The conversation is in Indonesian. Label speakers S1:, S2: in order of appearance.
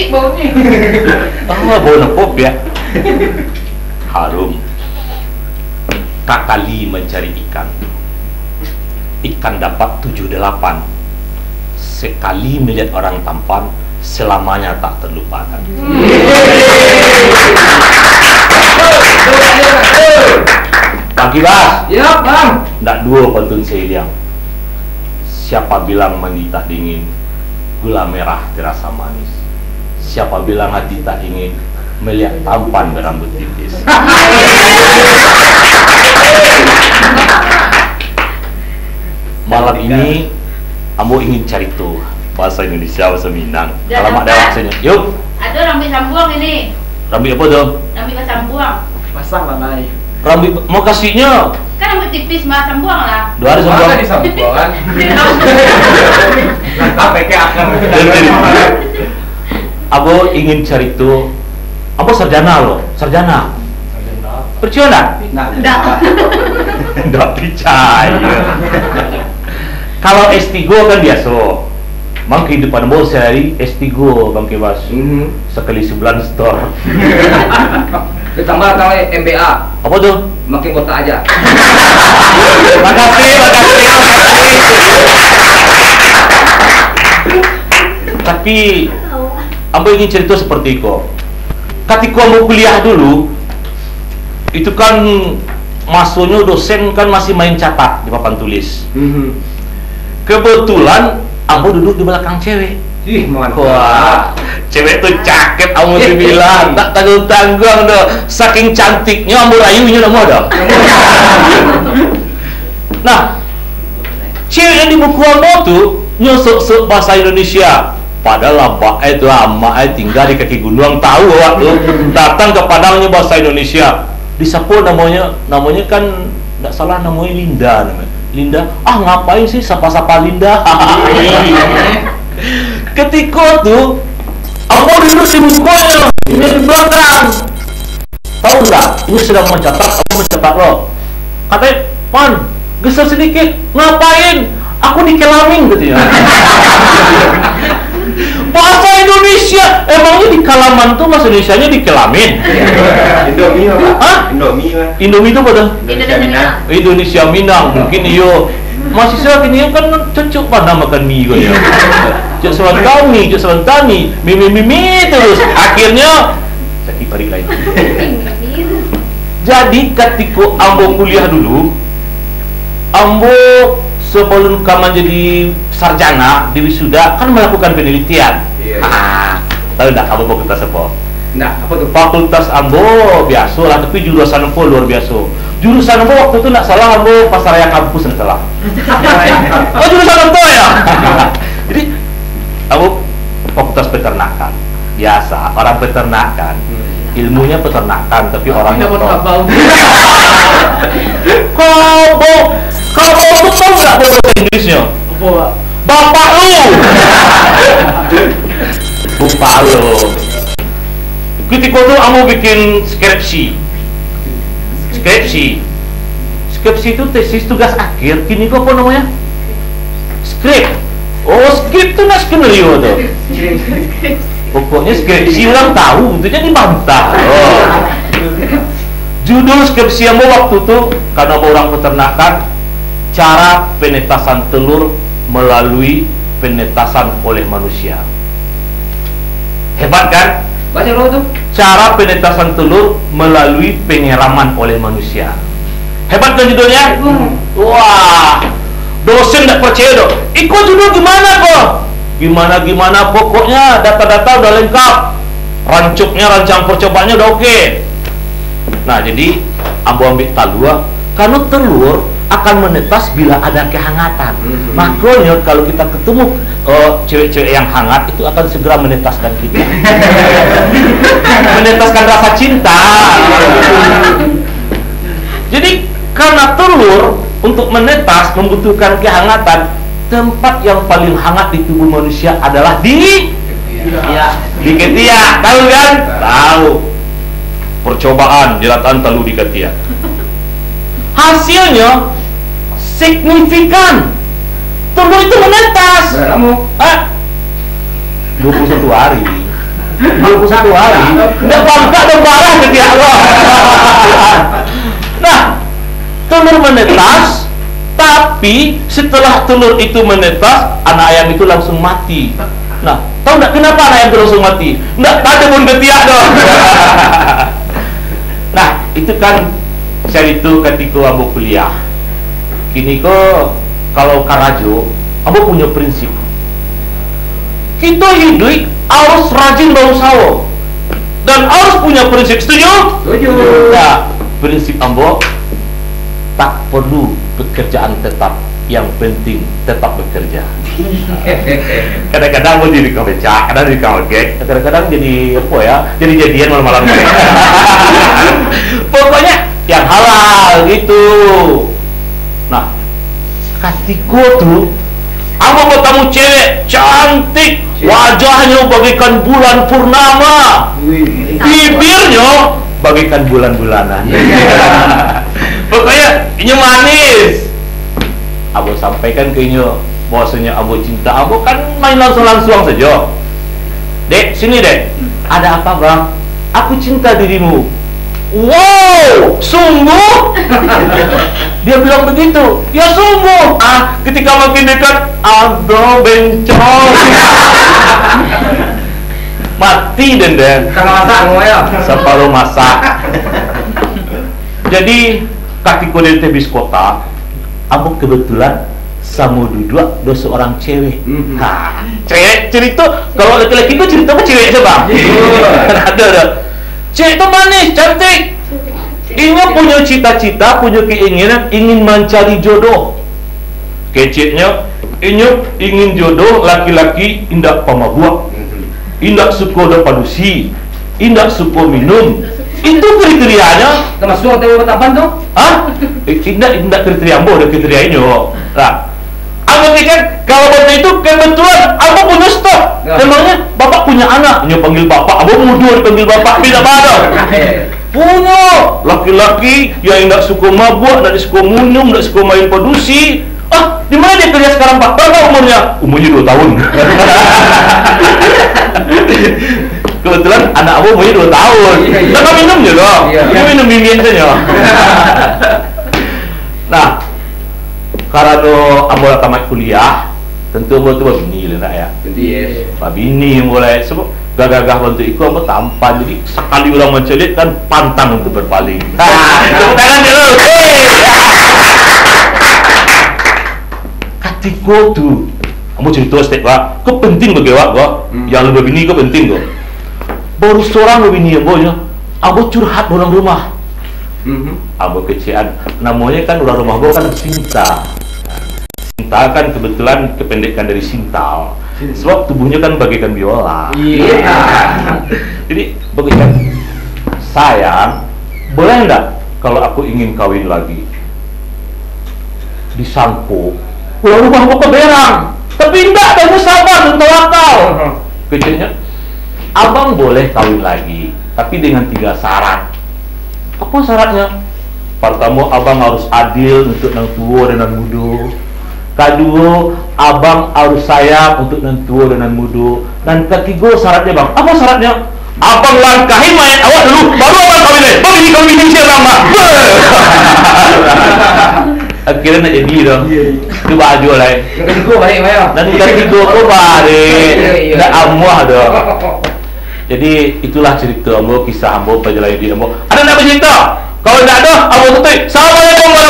S1: Jijik baunya.
S2: Bau nepop ya. Harum. Kak Kali mencari ikan. Ikan dapat 7-8. Sekali melihat orang tampan, selamanya tak terlupakan. Pagi Bas.
S1: Ya bang.
S2: Ndak dua pantun seilang. Siapa bilang mandi tak dingin, gula merah terasa manis. Siapa bilang hati tak ingin, melihat tampan berambut tipis. Malam ini Ambo ingin cari tuh bahasa Indonesia, bahasa Minang. Kalau ada maksudnya, yuk.
S3: Ada rambut sambuang ini.
S2: Rambut apa tuh?
S3: Rambut sambuang.
S1: Pasang lah naik.
S2: Rambut mau kasihnya.
S3: Kan rambut tipis mah sambuang lah.
S2: 2 hari sambuang.
S1: Di sambuan. KPK akan.
S2: Abo ingin cari tuh. Abo sarjana loh, sarjana. Percaya enggak? Enggak percaya. Kalau S3 kan biasa. Mang kehidupan Abo sehari S3 Bang Kebas. Sekali sebulan store.
S1: Ditambah kalau MBA.
S2: Apa tuh?
S1: Makin kota aja.
S2: Makasih. Tapi Ambo ingin cerita seperti itu. Ketika Ambo kuliah dulu, itu kan masuknya dosen kan masih main catat di papan tulis. Kebetulan Ambo duduk di belakang cewek.
S1: Ih, mantap.
S2: Wah, cewek tuh cakep, Ambo dibilang tak tanggung-tanggung doh. Saking cantiknya Ambo rayunya nama doh. Nah, cewek yang di buku Ambo tuh nyosok bahasa Indonesia. Padahal abah itu ama tinggal di kaki gunung, tahu waktu datang ke Padangnya bahasa Indonesia. Disapu namanya kan tidak salah namanya Linda namanya. Linda, ngapain sih sapa-sapa Linda? Ketika tuh aku duduk di bukunya, ini di belakang. Tahu nggak? Ini sedang mencatat, aku mencatat loh. Katanya, Pan, geser sedikit. Ngapain? Aku di Kelaming gitu ya. Bahasa Indonesia, emangnya di Kalaman tuh bahasa Indonesianya di Kelamin?
S1: Indomie apa?
S2: Hah? Indomie itu apa tuh? Indonesia Minang. Mungkin iyo masih gini kan cocok pada makan mie gue ya. Cok selantami, mimi terus. Akhirnya sakit balik lain. Jadi ketika Ambo kuliah dulu, Ambo sebelum kamu jadi sarjana di wisuda kan melakukan penelitian. Tahu enggak Ambo fakultas apa?
S1: Nah, apa tuh?
S2: Fakultas Ambo biasa lah, tapi jurusan Ambo luar biasa. Jurusan Ambo waktu itu enggak salah Ambo pasaraya kampus enggak salah. Oh, jurusan Ambo ya. Jadi Ambo fakultas peternakan. Biasa, orang peternakan. Ilmunya peternakan, tapi orangnya
S1: bau.
S2: Kalau tuh tahu nggak bahasa Inggrisnya? Bapak lu. Bapak lu. Ketika itu Ambo bikin skripsi itu tesis tugas akhir. Kini kok apa namanya? Skrip. Oh, skrip itu nggak skenario tuh. Pokoknya skripsi orang tahu, itu jadi dibantah. Judul skripsi Ambo waktu itu karena orang peternakan, cara penetasan telur melalui penetasan oleh manusia. Hebat kan?
S1: Baca lo tuh.
S2: Cara penetasan telur melalui penyeraman oleh manusia. Hebat kan judulnya? Wah, dosen tidak percaya dong. Ikut judul gimana kok? Gimana pokoknya data-data udah lengkap. Rancang percobaannya udah oke. Nah, jadi Ambo ambil talua karena telur akan menetas bila ada kehangatan. Makanya kalau kita ketemu cewek-cewek yang hangat itu akan segera menetaskan kita. Menetaskan rasa cinta. Jadi karena telur untuk menetas membutuhkan kehangatan, tempat yang paling hangat di tubuh manusia adalah di ketiak. Tahu kan? Tahu. Percobaan jilatan telur di ketiak. Hasilnya signifikan. Telur itu menetas.
S1: 21
S2: hari. 21 hari. Ndak bangka dan barah ke dia Allah. Nah, telur menetas, tapi setelah telur itu menetas, anak ayam itu langsung mati. Nah, tahu nggak kenapa anak ayam itu langsung mati? Nggak ada pun ketiak dong. Nah, itu kan saya itu ketika Ambo kuliah. Kini kok kalau Karajo, Ambo punya prinsip. Kita hidup harus rajin berusaha dan harus punya prinsip. Setuju?
S1: Setuju.
S2: Ya, prinsip Ambo tak perlu pekerjaan tetap, yang penting tetap bekerja. Kadang-kadang mau jadi becak, kadang jadi kawget, kadang-kadang jadi apa ya, jadi jadian malam-malam. Pokoknya yang halal gitu. Nah, ketika tuh Ambo ketemu cewek cantik, wajahnya bagaikan bulan purnama, bibirnya bagaikan bulan-bulanan. Pokoknya ini manis. Ambo sampaikan ke inyo bahwasanya Ambo cinta. Ambo kan main langsung-langsung saja. Dek, sini dek. Ada apa bang? Aku cinta dirimu. Wow, sungguh? Dia bilang begitu. Ya sungguh. Ketika makin dekat, aduh bencong. Mati dendeng.
S1: Kalau masak ngomong ya.
S2: Separuh masak. Jadi kaki kode tebis kota, Ambo kebetulan sama dua seorang cewek. Nah, cewek cerita kalau laki-laki itu cerita apa cewek coba? Ada. Cewek itu manis, cantik. Ini punya cita-cita, punya keinginan, ingin mencari jodoh. Keceknya, ini ingin jodoh laki-laki indak pemabuk, indak suka padusi, indak suka minum. Itu kriterianya.
S1: Termasuk temu betapan tuh?
S2: Indak kriteria Ambo, ada kriteria ini. Nah, Ambo kan kalau benda itu kebetulan Ambo punya stok. Memangnya Bapak punya anak, ini panggil Bapak. Ambo mudur panggil Bapak, tidak ada. Punya laki-laki yang tidak suka mabuk, tidak suka minum, tidak suka main padusi. Di mana dia kerja sekarang Pak? Berapa umurnya? Umurnya 2 tahun. Kebetulan anak Ambo umurnya 2 tahun. Tapi minum juga. Dia minum dingin saja. Nah, karena Ambo tamat kuliah, tentu Ambo tu bini lah nak ya.
S1: Yes.
S2: Bini mulai sebab gagah bantu ikut Ambo tampan, jadi sekali orang mencelit kan pantang untuk berpaling. Tepuk tangan dulu. Ketika tu Ambo cerita step Pak, kau penting bagi awak kau, yang lebih bini kau penting kau. Baru seorang bini Ambo curhat orang rumah. Ambo kecian, namanya kan orang rumah gua kan Sinta. Sinta kan kebetulan kependekan dari Sintal. Sebab tubuhnya kan bagaikan biola.
S1: Iya.
S2: Jadi bagaikan sayang, boleh enggak kalau aku ingin kawin lagi? Disangko, orang rumah gua keberang. Tapi enggak, kamu sabar dan tawakal. Kecilnya, abang boleh kawin lagi, tapi dengan 3 syarat. Apa syaratnya? Pertama, abang harus adil untuk nang tua dan nang muda. Kedua, abang harus sayang untuk nang tua dan nang muda. Dan ketiga syaratnya bang, apa syaratnya? Abang langkahi mayat awak dulu, baru abang kawin lagi. Bang ini kawin ini siapa bang? Akhirnya nak jadi dong. Itu baju lah.
S1: Ketiga baik Maya.
S2: Dan ketiga kau balik, dah amuah dong. Jadi itulah cerita Ambo, kisah Ambo, perjalanan hidup Ambo. Ada nak bercerita? Kalau tidak ada, Ambo tutup. Assalamualaikum warahmatullahi